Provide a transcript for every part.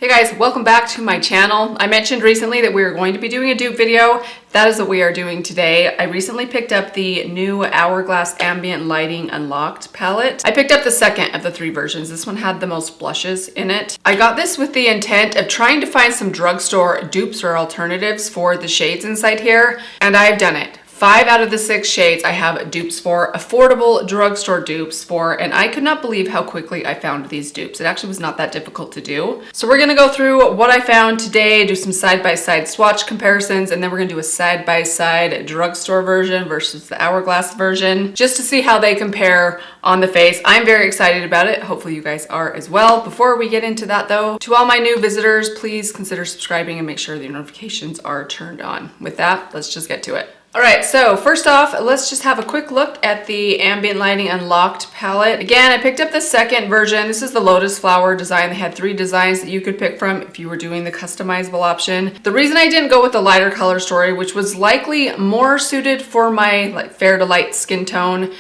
Hey guys, welcome back to my channel. I mentioned recently that we were going to be doing a dupe video. That is what we are doing today. I recently picked up the new Hourglass Ambient Lighting Unlocked palette. I picked up the second of the three versions. This one had the most blushes in it. I got this with the intent of trying to find some drugstore dupes or alternatives for the shades inside here, and I've done it. 5 out of the 6 shades I have dupes for, affordable drugstore dupes for, and I could not believe how quickly I found these dupes. It actually was not that difficult to do. So we're gonna go through what I found today, do some side-by-side swatch comparisons, and then we're gonna do a side-by-side drugstore version versus the Hourglass version, just to see how they compare on the face. I'm very excited about it. Hopefully you guys are as well. Before we get into that though, to all my new visitors, please consider subscribing and make sure the notifications are turned on. With that, let's just get to it. All right, so first off, let's just have a quick look at the Ambient Lighting Unlocked palette. Again, I picked up the second version. This is the Lotus Flower design. They had 3 designs that you could pick from if you were doing the customizable option. The reason I didn't go with the lighter color story, which was likely more suited for my fair to light skin tone,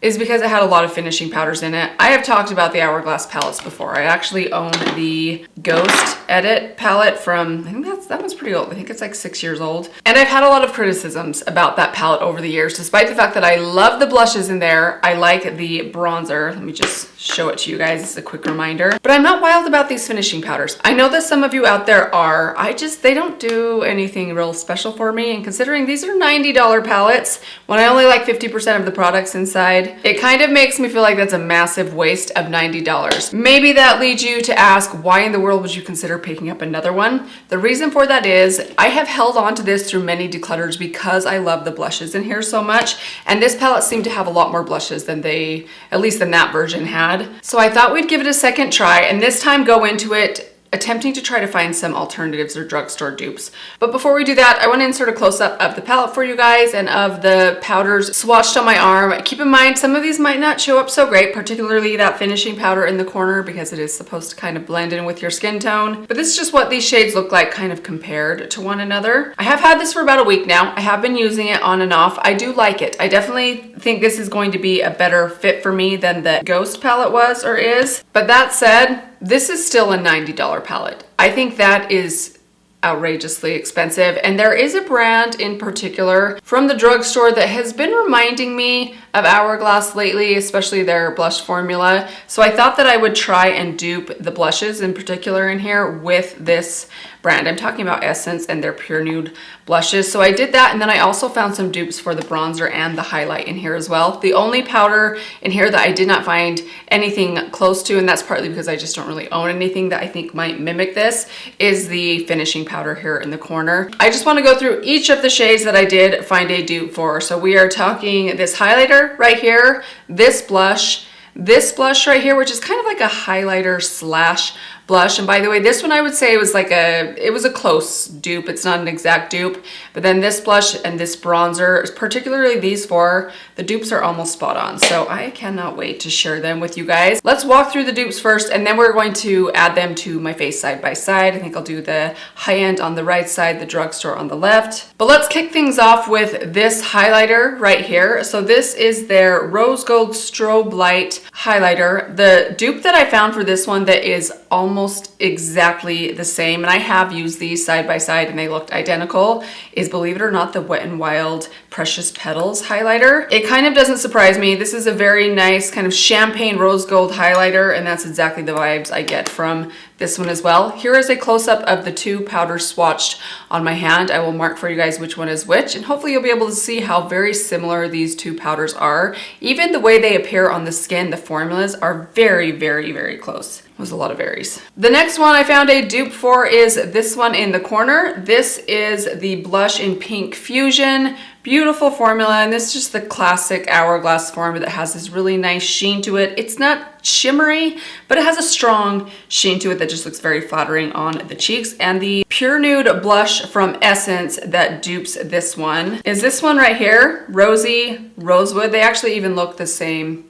is because it had a lot of finishing powders in it. I have talked about the Hourglass palettes before. I actually own the Ghost Edit palette from, I think that one's pretty old. I think it's like 6 years old. And I've had a lot of criticisms about that palette over the years, despite the fact that I love the blushes in there. I like the bronzer. Let me just show it to you guys as a quick reminder. But I'm not wild about these finishing powders. I know that some of you out there are. They don't do anything real special for me. And considering these are $90 palettes, when I only like 50% of the products inside, it kind of makes me feel like that's a massive waste of $90. Maybe that leads you to ask, why in the world would you consider picking up another one? The reason for that is I have held on to this through many declutters because I love the blushes in here so much. And this palette seemed to have a lot more blushes than they, at least than that version had. So I thought we'd give it a second try and this time go into it attempting to try to find some alternatives or drugstore dupes. But before we do that, I want to insert a close-up of the palette for you guys and of the powders swatched on my arm. Keep in mind, some of these might not show up so great, particularly that finishing powder in the corner because it is supposed to kind of blend in with your skin tone. But this is just what these shades look like kind of compared to one another. I have had this for about a week now. I have been using it on and off. I do like it. I definitely think this is going to be a better fit for me than the Ghost palette was or is. But that said, this is still a $90 palette. I think that is outrageously expensive. And there is a brand in particular from the drugstore that has been reminding me of Hourglass lately, especially their blush formula. So I thought that I would try and dupe the blushes in particular in here with this brand. I'm talking about Essence and their Pure Nude blushes. So I did that, and then I also found some dupes for the bronzer and the highlight in here as well. The only powder in here that I did not find anything close to, and that's partly because I just don't really own anything that I think might mimic this, is the finishing powder here in the corner. I just want to go through each of the shades that I did find a dupe for. So we are talking this highlighter right here, this blush right here, which is kind of like a highlighter slash blush. And by the way, this one I would say was a close dupe. It's not an exact dupe, but then this blush and this bronzer, particularly these 4, the dupes are almost spot on. So I cannot wait to share them with you guys. Let's walk through the dupes first, and then we're going to add them to my face side by side. I think I'll do the high end on the right side, the drugstore on the left. But let's kick things off with this highlighter right here. So this is their Rose Gold Strobe Light highlighter. The dupe that I found for this one that is almost exactly the same, and I have used these side by side and they looked identical, is, believe it or not, the Wet n Wild Precious Petals highlighter. It kind of doesn't surprise me. This is a very nice kind of champagne rose gold highlighter, and that's exactly the vibes I get from this one as well. Here is a close-up of the 2 powders swatched on my hand. I will mark for you guys which one is which, and hopefully you'll be able to see how very similar these 2 powders are. Even the way they appear on the skin, the formulas are very, very, very close. There's a lot of varies. The next one I found a dupe for is this one in the corner. This is the blush in Pink Fusion. Beautiful formula, and this is just the classic Hourglass formula that has this really nice sheen to it. It's not shimmery, but it has a strong sheen to it that just looks very flattering on the cheeks. And the Pure Nude blush from Essence that dupes this one is this one right here, Rosy Rosewood. They actually even look the same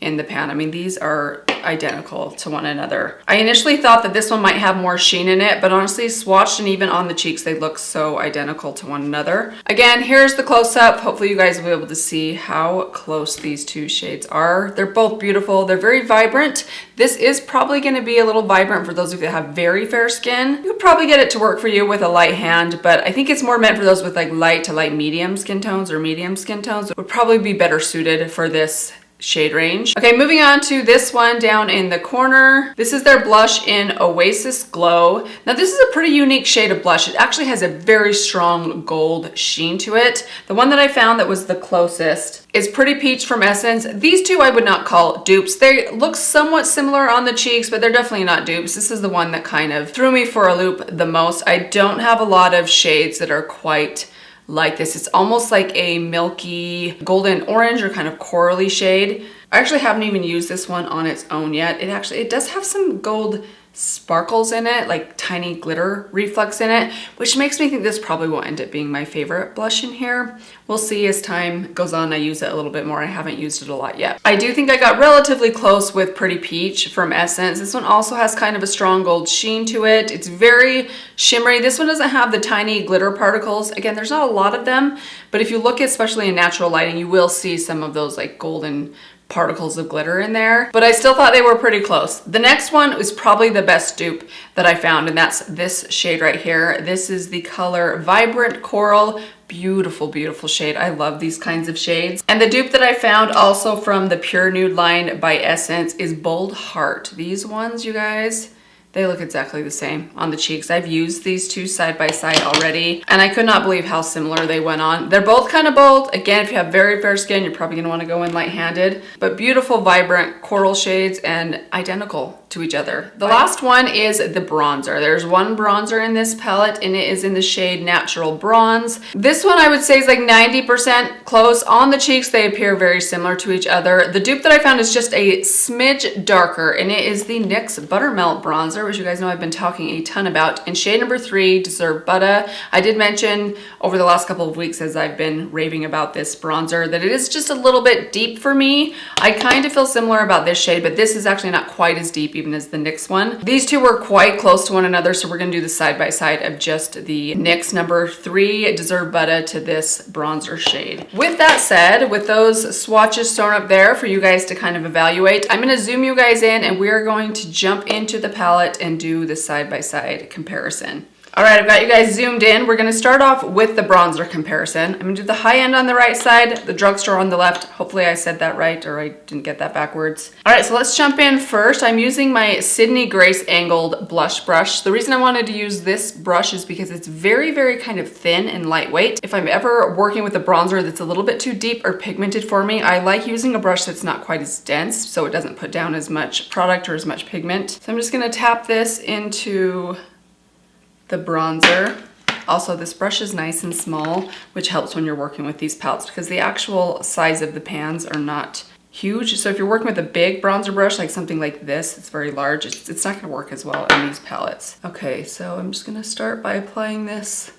in the pan. I mean, these are identical to one another. I initially thought that this one might have more sheen in it, but honestly, swatched and even on the cheeks, they look so identical to one another. Again, here's the close-up. Hopefully you guys will be able to see how close these two shades are. They're both beautiful. They're very vibrant. This is probably going to be a little vibrant for those of you that have very fair skin. You could probably get it to work for you with a light hand, but I think it's more meant for those with like light to light medium skin tones or medium skin tones. It would probably be better suited for this shade range. Okay, moving on to this one down in the corner. This is their blush in Oasis Glow. Now this is a pretty unique shade of blush. It actually has a very strong gold sheen to it. The one that I found that was the closest is Pretty Peach from Essence. These two I would not call dupes. They look somewhat similar on the cheeks, but they're definitely not dupes. This is the one that kind of threw me for a loop the most. I don't have a lot of shades that are quite like this. It's almost like a milky golden orange or kind of corally shade. I actually haven't even used this one on its own yet. It does have some gold sparkles in it, like tiny glitter reflex in it, which makes me think this probably will end up being my favorite blush in here. We'll see as time goes on. I use it a little bit more. I haven't used it a lot yet. I do think I got relatively close with Pretty Peach from Essence. This one also has kind of a strong gold sheen to it. It's very shimmery. This one doesn't have the tiny glitter particles. Again, there's not a lot of them, but if you look especially in natural lighting, you will see some of those like golden particles of glitter in there, but I still thought they were pretty close. The next one is probably the best dupe that I found, and that's this shade right here. This is the color Vibrant Coral. Beautiful, beautiful shade. I love these kinds of shades. And the dupe that I found also from the Pure Nude line by Essence is Bold Heart. These ones, you guys, they look exactly the same on the cheeks. I've used these two side by side already, and I could not believe how similar they went on. They're both kind of bold. Again, if you have very fair skin, you're probably gonna wanna go in light-handed, but beautiful, vibrant coral shades and identical to each other. The last one is the bronzer. There's one bronzer in this palette, and it is in the shade Natural Bronze. This one I would say is like 90% close. On the cheeks, they appear very similar to each other. The dupe that I found is just a smidge darker, and it is the NYX Buttermelt Bronzer, which you guys know I've been talking a ton about, in shade number 3, Deserve Butter. I did mention over the last couple of weeks as I've been raving about this bronzer that it is just a little bit deep for me. I kind of feel similar about this shade, but this is actually not quite as deep even as the NYX one. These two were quite close to one another, so we're gonna do the side by side of just the NYX number 3, Deserve Butter, to this bronzer shade. With that said, with those swatches thrown up there for you guys to kind of evaluate, I'm gonna zoom you guys in and we're going to jump into the palette and do the side-by-side comparison. All right, I've got you guys zoomed in. We're gonna start off with the bronzer comparison. I'm gonna do the high end on the right side, the Drugstore on the left. Hopefully I said that right, or I didn't get that backwards. All right, so let's jump in first. I'm using my Sydney Grace Angled Blush Brush. The reason I wanted to use this brush is because it's very, very kind of thin and lightweight. If I'm ever working with a bronzer that's a little bit too deep or pigmented for me, I like using a brush that's not quite as dense, so it doesn't put down as much product or as much pigment. So I'm just gonna tap this into the bronzer. Also, this brush is nice and small, which helps when you're working with these palettes because the actual size of the pans are not huge. So if you're working with a big bronzer brush, like something like this, it's very large, it's not gonna work as well in these palettes. Okay, so I'm just gonna start by applying this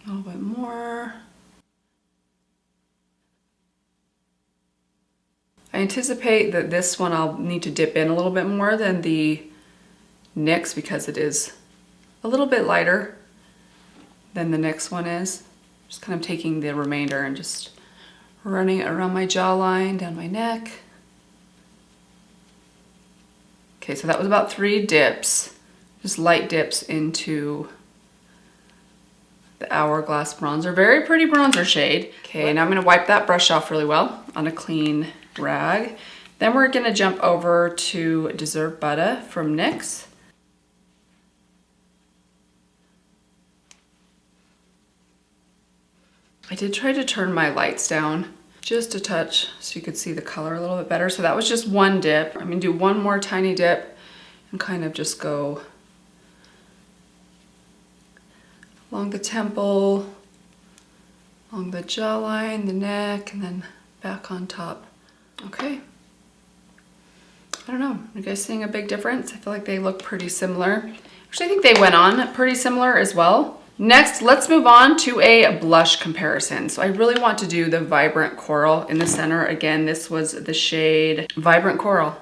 a little bit more. I anticipate that this one I'll need to dip in a little bit more than the NYX because it is a little bit lighter than the NYX one is. Just kind of taking the remainder and just running it around my jawline, down my neck. Okay, so that was about 3 dips, just light dips into the Hourglass bronzer. Very pretty bronzer shade. Okay, now I'm gonna wipe that brush off really well on a clean rag. Then we're gonna jump over to Deserve Butter from NYX. I did try to turn my lights down just a touch so you could see the color a little bit better. So that was just 1 dip. I'm gonna do 1 more tiny dip and kind of just go along the temple, along the jawline, the neck, and then back on top. Okay. I don't know, are you guys seeing a big difference? I feel like they look pretty similar. Actually, I think they went on pretty similar as well. Next, let's move on to a blush comparison. So I really want to do the Vibrant Coral in the center. Again, this was the shade Vibrant Coral.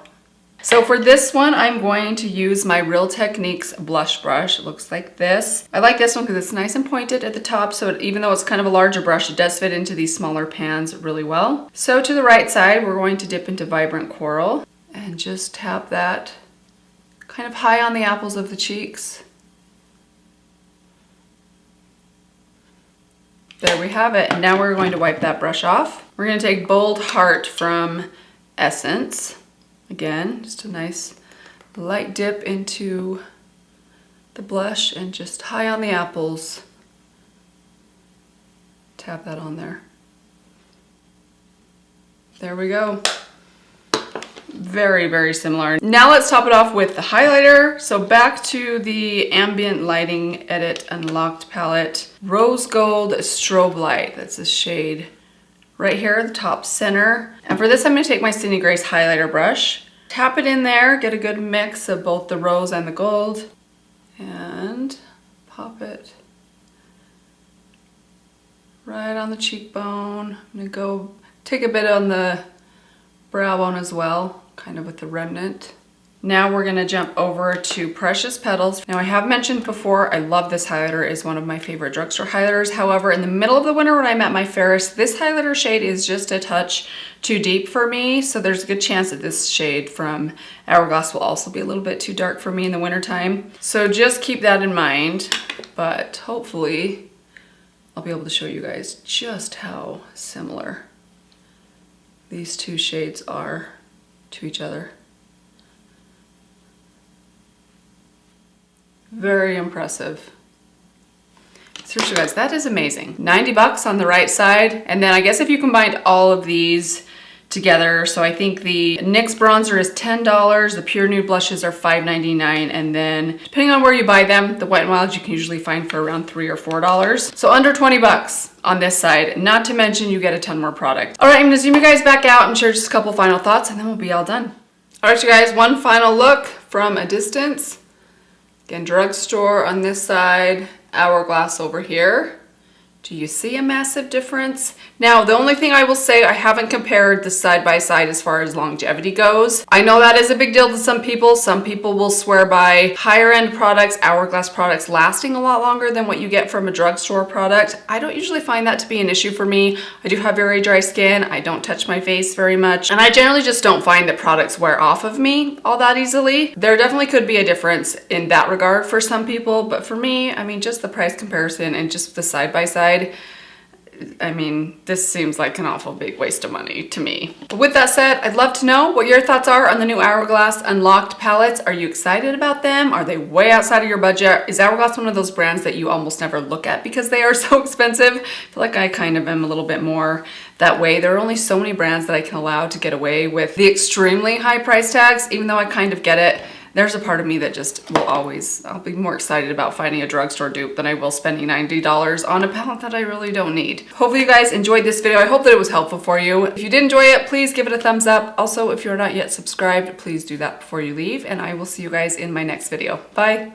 So for this one, I'm going to use my Real Techniques blush brush. It looks like this. I like this one because it's nice and pointed at the top, so even though it's kind of a larger brush, it does fit into these smaller pans really well. So to the right side, we're going to dip into Vibrant Coral and just tap that kind of high on the apples of the cheeks. There we have it. And now we're going to wipe that brush off. We're going to take Bold Heart from Essence. Again, just a nice light dip into the blush and just high on the apples. Tap that on there. There we go. Very, very similar. Now let's top it off with the highlighter. So back to the Ambient Lighting Edit Unlocked palette. Rose Gold Strobe Light. That's the shade right here at the top center. And for this, I'm going to take my Cindy Grace highlighter brush, tap it in there, get a good mix of both the rose and the gold, and pop it right on the cheekbone. I'm going to go take a bit on the brow bone as well, kind of with the remnant. Now we're gonna jump over to Precious Petals. Now I have mentioned before, I love this highlighter. It's one of my favorite drugstore highlighters. However, in the middle of the winter when I'm at my Ferris, this highlighter shade is just a touch too deep for me. So there's a good chance that this shade from Hourglass will also be a little bit too dark for me in the wintertime. So just keep that in mind, but hopefully I'll be able to show you guys just how similar these two shades are to each other. Very impressive. Seriously guys, that is amazing. 90 bucks on the right side. And then I guess if you combined all of these together, so I think the NYX bronzer is $10, the Pure Nude blushes are $5.99, and then depending on where you buy them, the Wet n Wilds you can usually find for around $3 or $4. So under 20 bucks on this side, not to mention you get a ton more product. All right, I'm gonna zoom you guys back out and share just a couple final thoughts and then we'll be all done. All right, you guys, one final look from a distance. Again, drugstore on this side, Hourglass over here. Do you see a massive difference? Now, the only thing I will say, I haven't compared the side by side as far as longevity goes. I know that is a big deal to some people. Some people will swear by higher end products, Hourglass products lasting a lot longer than what you get from a drugstore product. I don't usually find that to be an issue for me. I do have very dry skin. I don't touch my face very much. And I generally just don't find that products wear off of me all that easily. There definitely could be a difference in that regard for some people. But for me, I mean, just the price comparison and just the side by side, I mean, this seems like an awful big waste of money to me. But with that said, I'd love to know what your thoughts are on the new Hourglass Unlocked palettes. Are you excited about them? Are they way outside of your budget? Is Hourglass one of those brands that you almost never look at because they are so expensive? I feel like I kind of am a little bit more that way. There are only so many brands that I can allow to get away with the extremely high price tags, even though I kind of get it. There's a part of me that just will always, I'll be more excited about finding a drugstore dupe than I will spending $90 on a palette that I really don't need. Hopefully you guys enjoyed this video. I hope that it was helpful for you. If you did enjoy it, please give it a thumbs up. Also, if you're not yet subscribed, please do that before you leave, and I will see you guys in my next video. Bye.